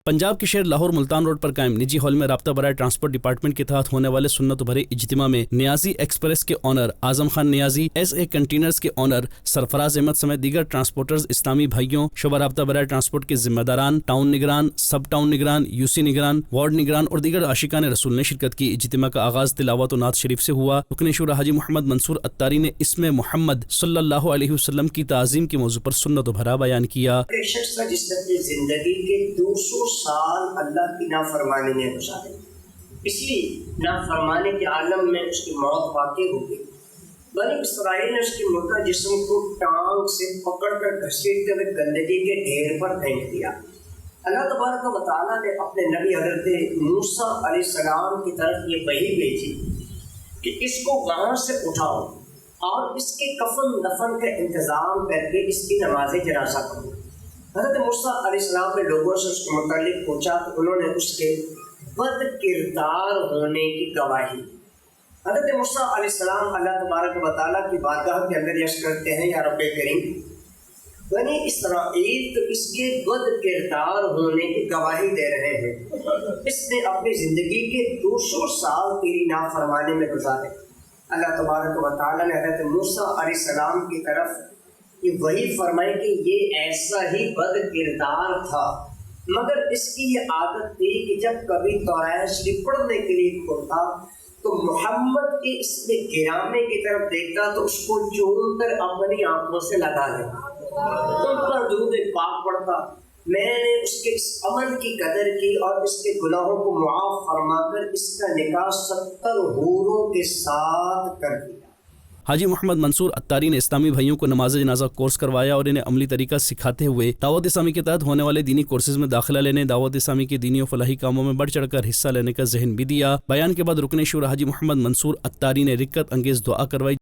پنجاب کے شہر لاہور ملتان روڈ پر قائم نجی ہال میں رابطہ برائے ٹرانسپورٹ ڈپارٹمنٹ کے تحت ہونے والے سنت بھرے اجتماع میں نیازی ایکسپریس کے owner Azam Khan Niazi, S A containers کے آنر سرفراز احمد سمیت دیگر ٹرانسپورٹرز، اسلامی بھائیوں، شعبہ رابطہ برائے ٹرانسپورٹ کے ذمہ داران، ٹاؤن نگران، سب ٹاؤن نگران، یو سی نگران، وارڈ نگران اور دیگر عاشقان رسول نے شرکت کی۔ اجتماع کا آغاز تلاوت و نعت شریف سے ہوا۔ رکن شورا حاجی محمد منصور اتاری نے اسم محمد صلی اللہ علیہ وسلم کی تعظیم کے موضوع پر سنت و بھرا بیان کیا۔ ایک شخص تھا جس نے اپنی زندگی کے 200 سال اللہ کی نافرمانی میں گزارے، اس لیے نافرمانی کے عالم میں اس کی موت واقع ہو گئی۔ بنی اسرائیل نے اس کے مردہ جسم کو ٹانگ سے پکڑ کر گھسیٹتے ہوئے گندگی کے ڈھیر پر پھینک دیا۔ اللہ تبارک و تعالیٰ نے اپنے نبی حضرت موسیٰ علیہ السلام کی طرف یہ وحی بھیجی کہ اس کو وہاں سے اٹھاؤ اور اس کے کفن دفن کا انتظام کر کے اس کی نماز جنازہ کرو۔ حضرت موسیٰ علیہ السلام نے لوگوں سے اس کے متعلق پوچھا تو انہوں نے اس کے بد کردار ہونے کی گواہی۔ حضرت موسیٰ علیہ السلام اللہ تبارک و تعالیٰ کی بارگاہ کے اندر عرض کرتے ہیں، یا رب کریم، بنی اسرائیل تو اس کے بد کردار ہونے کی گواہی دے رہے ہیں، اس نے اپنی زندگی کے 200 سال تیری نافرمانی میں گزارے۔ اللہ تبارک و تعالیٰ نے حضرت موسیٰ علیہ السلام کی طرف یہ وہی فرمائے کہ یہ ایسا ہی بد کردار تھا، مگر اس کی یہ عادت تھی کہ جب کبھی توراہ شریف پڑھنے کے لیے کھولتا تو محمد کے اس میں گرانے کی طرف دیکھتا تو اس کو چوم کر اپنی آنکھوں سے لگا لیتا، ان پر درود پاک پڑھتا۔ میں نے اس کے اس عمل کی قدر کی اور اس کے گناہوں کو معاف فرما کر اس کا نکاح 70 حوروں کے ساتھ کر دیا۔ حاجی محمد منصور اتاری نے اسلامی بھائیوں کو نماز جنازہ کورس کروایا اور انہیں عملی طریقہ سکھاتے ہوئے دعوت اسلامی کے تحت ہونے والے دینی کورسز میں داخلہ لینے، دعوت اسلامی کے دینی و فلاحی کاموں میں بڑھ چڑھ کر حصہ لینے کا ذہن بھی دیا۔ بیان کے بعد رکن شورا حاجی محمد منصور اتاری نے رکت انگیز دعا کروائی